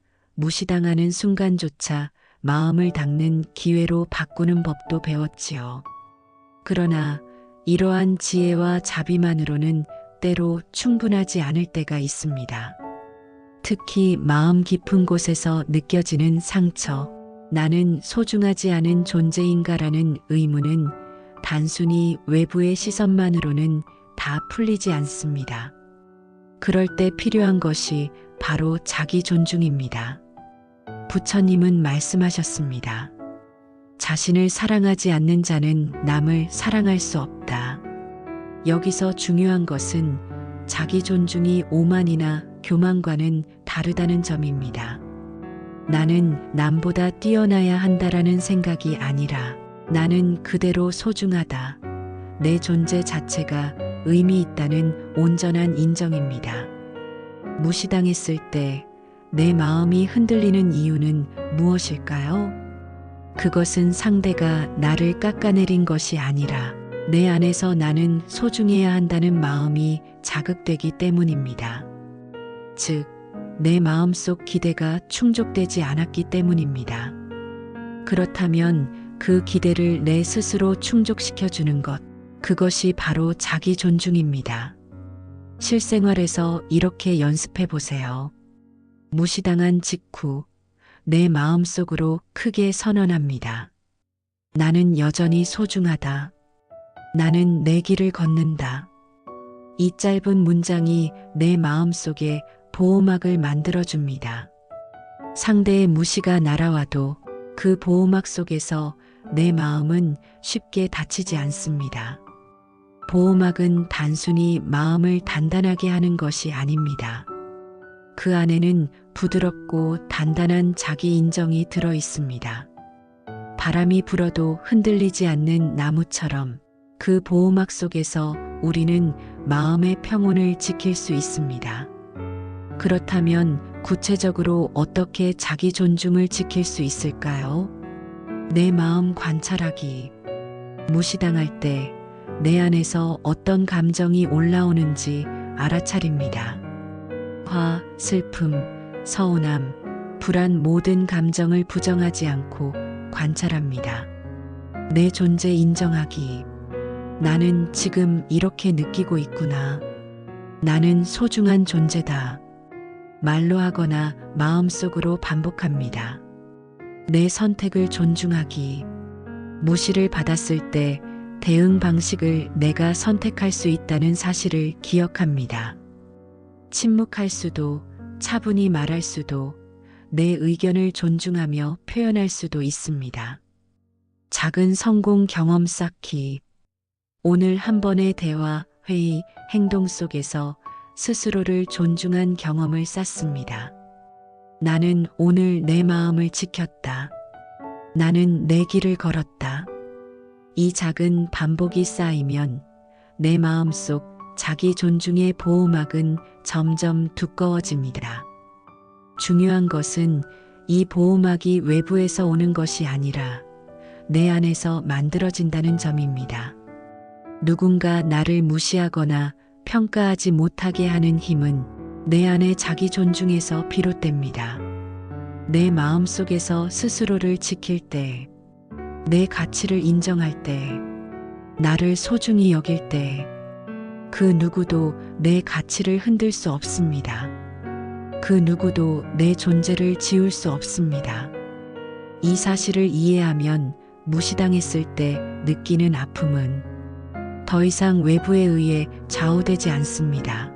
무시당하는 순간조차 마음을 닦는 기회로 바꾸는 법도 배웠지요. 그러나 이러한 지혜와 자비만으로는 때로 충분하지 않을 때가 있습니다. 특히 마음 깊은 곳에서 느껴지는 상처, 나는 소중하지 않은 존재인가라는 의문은 단순히 외부의 시선만으로는 다 풀리지 않습니다. 그럴 때 필요한 것이 바로 자기 존중입니다. 부처님은 말씀하셨습니다. 자신을 사랑하지 않는 자는 남을 사랑할 수 없다. 여기서 중요한 것은 자기 존중이 오만이나 교만과는 다르다는 점입니다. 나는 남보다 뛰어나야 한다라는 생각이 아니라 나는 그대로 소중하다. 내 존재 자체가 의미 있다는 온전한 인정입니다. 무시당했을 때 내 마음이 흔들리는 이유는 무엇일까요? 그것은 상대가 나를 깎아내린 것이 아니라 내 안에서 나는 소중해야 한다는 마음이 자극되기 때문입니다. 즉, 내 마음속 기대가 충족되지 않았기 때문입니다. 그렇다면 그 기대를 내 스스로 충족시켜 주는 것, 그것이 바로 자기 존중입니다. 실생활에서 이렇게 연습해 보세요. 무시당한 직후 내 마음속으로 크게 선언합니다. 나는 여전히 소중하다. 나는 내 길을 걷는다. 이 짧은 문장이 내 마음속에 보호막을 만들어줍니다. 상대의 무시가 날아와도 그 보호막 속에서 내 마음은 쉽게 다치지 않습니다. 보호막은 단순히 마음을 단단하게 하는 것이 아닙니다. 그 안에는 부드럽고 단단한 자기 인정이 들어 있습니다. 바람이 불어도 흔들리지 않는 나무처럼 그 보호막 속에서 우리는 마음의 평온을 지킬 수 있습니다. 그렇다면 구체적으로 어떻게 자기 존중을 지킬 수 있을까요? 내 마음 관찰하기. 무시당할 때 내 안에서 어떤 감정이 올라오는지 알아차립니다. 화, 슬픔, 서운함, 불안 모든 감정을 부정하지 않고 관찰합니다. 내 존재 인정하기. 나는 지금 이렇게 느끼고 있구나. 나는 소중한 존재다. 말로 하거나 마음속으로 반복합니다. 내 선택을 존중하기. 무시를 받았을 때 대응 방식을 내가 선택할 수 있다는 사실을 기억합니다. 침묵할 수도, 차분히 말할 수도, 내 의견을 존중하며 표현할 수도 있습니다. 작은 성공 경험 쌓기. 오늘 한 번의 대화, 회의, 행동 속에서 스스로를 존중한 경험을 쌓습니다. 나는 오늘 내 마음을 지켰다. 나는 내 길을 걸었다. 이 작은 반복이 쌓이면 내 마음속 자기 존중의 보호막은 점점 두꺼워집니다. 중요한 것은 이 보호막이 외부에서 오는 것이 아니라 내 안에서 만들어진다는 점입니다. 누군가 나를 무시하거나 평가하지 못하게 하는 힘은 내 안의 자기 존중에서 비롯됩니다. 내 마음속에서 스스로를 지킬 때, 내 가치를 인정할 때, 나를 소중히 여길 때, 그 누구도 내 가치를 흔들 수 없습니다. 그 누구도 내 존재를 지울 수 없습니다. 이 사실을 이해하면 무시당했을 때 느끼는 아픔은 더 이상 외부에 의해 좌우되지 않습니다.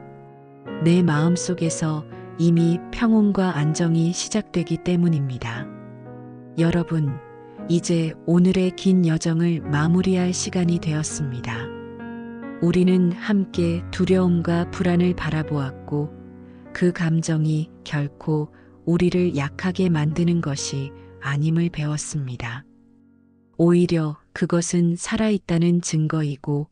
내 마음속에서 이미 평온과 안정이 시작되기 때문입니다. 여러분, 이제 오늘의 긴 여정을 마무리할 시간이 되었습니다. 우리는 함께 두려움과 불안을 바라보았고 그 감정이 결코 우리를 약하게 만드는 것이 아님을 배웠습니다. 오히려 그것은 살아있다는 증거이고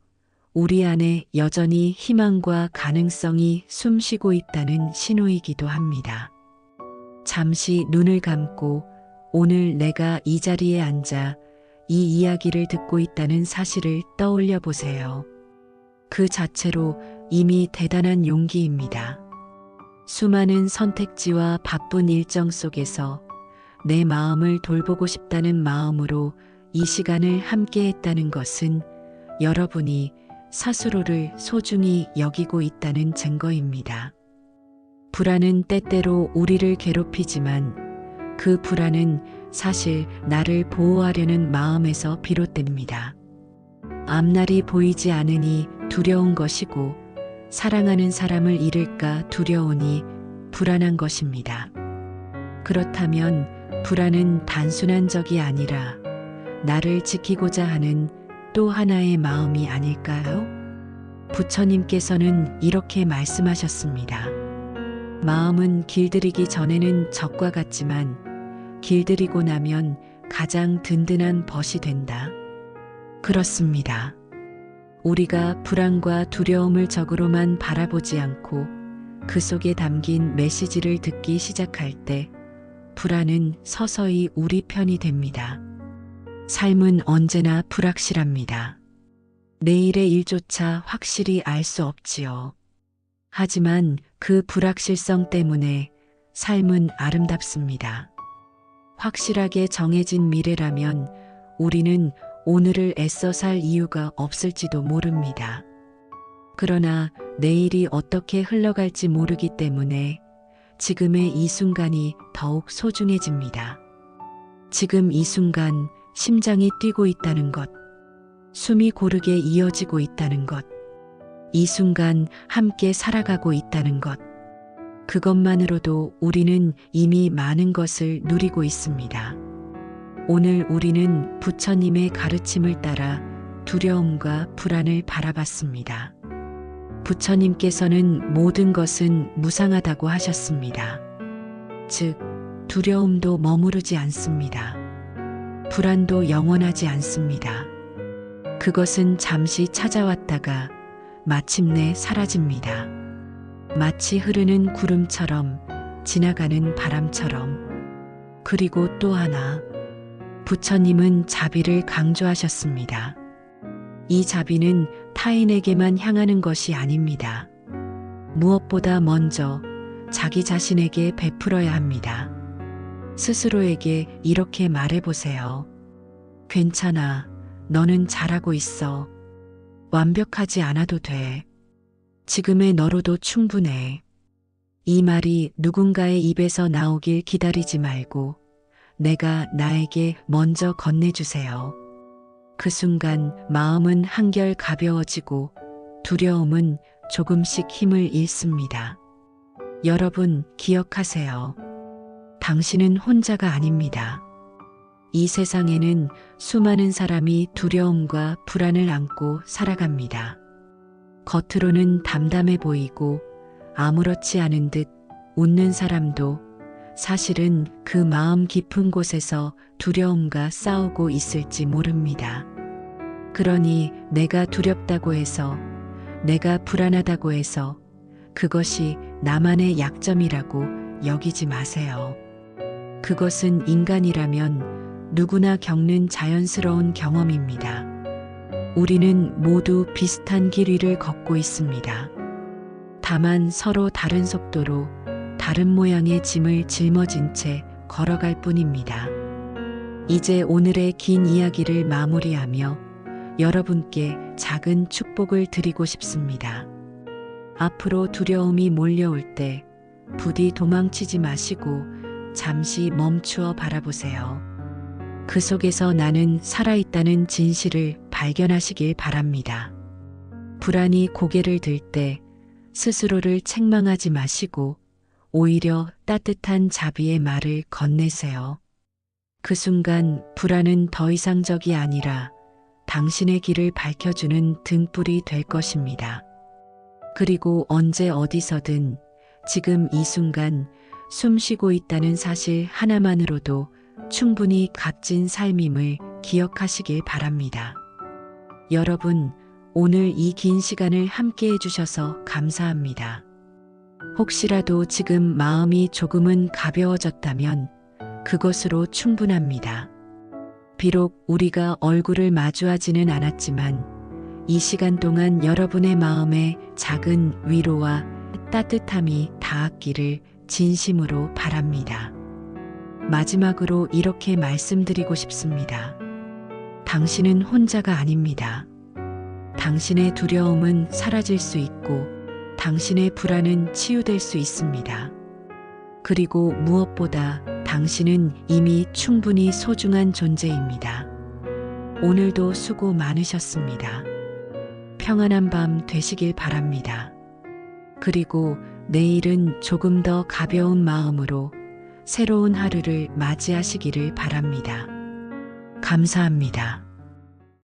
우리 안에 여전히 희망과 가능성이 숨쉬고 있다는 신호이기도 합니다. 잠시 눈을 감고 오늘 내가 이 자리에 앉아 이 이야기를 듣고 있다는 사실을 떠올려 보세요. 그 자체로 이미 대단한 용기입니다. 수많은 선택지와 바쁜 일정 속에서 내 마음을 돌보고 싶다는 마음으로 이 시간을 함께 했다는 것은 여러분이 스스로를 소중히 여기고 있다는 증거입니다. 불안은 때때로 우리를 괴롭히지만 그 불안은 사실 나를 보호하려는 마음에서 비롯됩니다. 앞날이 보이지 않으니 두려운 것이고 사랑하는 사람을 잃을까 두려우니 불안한 것입니다. 그렇다면 불안은 단순한 적이 아니라 나를 지키고자 하는 또 하나의 마음이 아닐까요? 부처님께서는 이렇게 말씀하셨습니다. 마음은 길들이기 전에는 적과 같지만 길들이고 나면 가장 든든한 벗이 된다. 그렇습니다. 우리가 불안과 두려움을 적으로만 바라보지 않고 그 속에 담긴 메시지를 듣기 시작할 때 불안은 서서히 우리 편이 됩니다. 삶은 언제나 불확실합니다. 내일의 일조차 확실히 알 수 없지요. 하지만 그 불확실성 때문에 삶은 아름답습니다. 확실하게 정해진 미래라면 우리는 오늘을 애써 살 이유가 없을지도 모릅니다. 그러나 내일이 어떻게 흘러갈지 모르기 때문에 지금의 이 순간이 더욱 소중해집니다. 지금 이 순간 심장이 뛰고 있다는 것, 숨이 고르게 이어지고 있다는 것, 이 순간 함께 살아가고 있다는 것, 그것만으로도 우리는 이미 많은 것을 누리고 있습니다. 오늘 우리는 부처님의 가르침을 따라 두려움과 불안을 바라봤습니다. 부처님께서는 모든 것은 무상하다고 하셨습니다. 즉, 두려움도 머무르지 않습니다. 불안도 영원하지 않습니다. 그것은 잠시 찾아왔다가 마침내 사라집니다. 마치 흐르는 구름처럼, 지나가는 바람처럼. 그리고 또 하나, 부처님은 자비를 강조하셨습니다. 이 자비는 타인에게만 향하는 것이 아닙니다. 무엇보다 먼저 자기 자신에게 베풀어야 합니다. 스스로에게 이렇게 말해보세요. 괜찮아. 너는 잘하고 있어. 완벽하지 않아도 돼. 지금의 너로도 충분해. 이 말이 누군가의 입에서 나오길 기다리지 말고 내가 나에게 먼저 건네주세요. 그 순간 마음은 한결 가벼워지고 두려움은 조금씩 힘을 잃습니다. 여러분 기억하세요. 당신은 혼자가 아닙니다. 이 세상에는 수많은 사람이 두려움과 불안을 안고 살아갑니다. 겉으로는 담담해 보이고 아무렇지 않은 듯 웃는 사람도 사실은 그 마음 깊은 곳에서 두려움과 싸우고 있을지 모릅니다. 그러니 내가 두렵다고 해서, 내가 불안하다고 해서 그것이 나만의 약점이라고 여기지 마세요. 그것은 인간이라면 누구나 겪는 자연스러운 경험입니다. 우리는 모두 비슷한 길 위를 걷고 있습니다. 다만 서로 다른 속도로 다른 모양의 짐을 짊어진 채 걸어갈 뿐입니다. 이제 오늘의 긴 이야기를 마무리하며 여러분께 작은 축복을 드리고 싶습니다. 앞으로 두려움이 몰려올 때 부디 도망치지 마시고 잠시 멈추어 바라보세요. 그 속에서 나는 살아있다는 진실을 발견하시길 바랍니다. 불안이 고개를 들 때 스스로를 책망하지 마시고 오히려 따뜻한 자비의 말을 건네세요. 그 순간 불안은 더 이상 적이 아니라 당신의 길을 밝혀주는 등불이 될 것입니다. 그리고 언제 어디서든 지금 이 순간 숨 쉬고 있다는 사실 하나만으로도 충분히 값진 삶임을 기억하시길 바랍니다. 여러분, 오늘 이 긴 시간을 함께 해주셔서 감사합니다. 혹시라도 지금 마음이 조금은 가벼워졌다면 그것으로 충분합니다. 비록 우리가 얼굴을 마주하지는 않았지만 이 시간 동안 여러분의 마음에 작은 위로와 따뜻함이 닿았기를 진심으로 바랍니다. 마지막으로 이렇게 말씀드리고 싶습니다. 당신은 혼자가 아닙니다. 당신의 두려움은 사라질 수 있고 당신의 불안은 치유될 수 있습니다. 그리고 무엇보다 당신은 이미 충분히 소중한 존재입니다. 오늘도 수고 많으셨습니다. 평안한 밤 되시길 바랍니다. 그리고 내일은 조금 더 가벼운 마음으로 새로운 하루를 맞이하시기를 바랍니다. 감사합니다.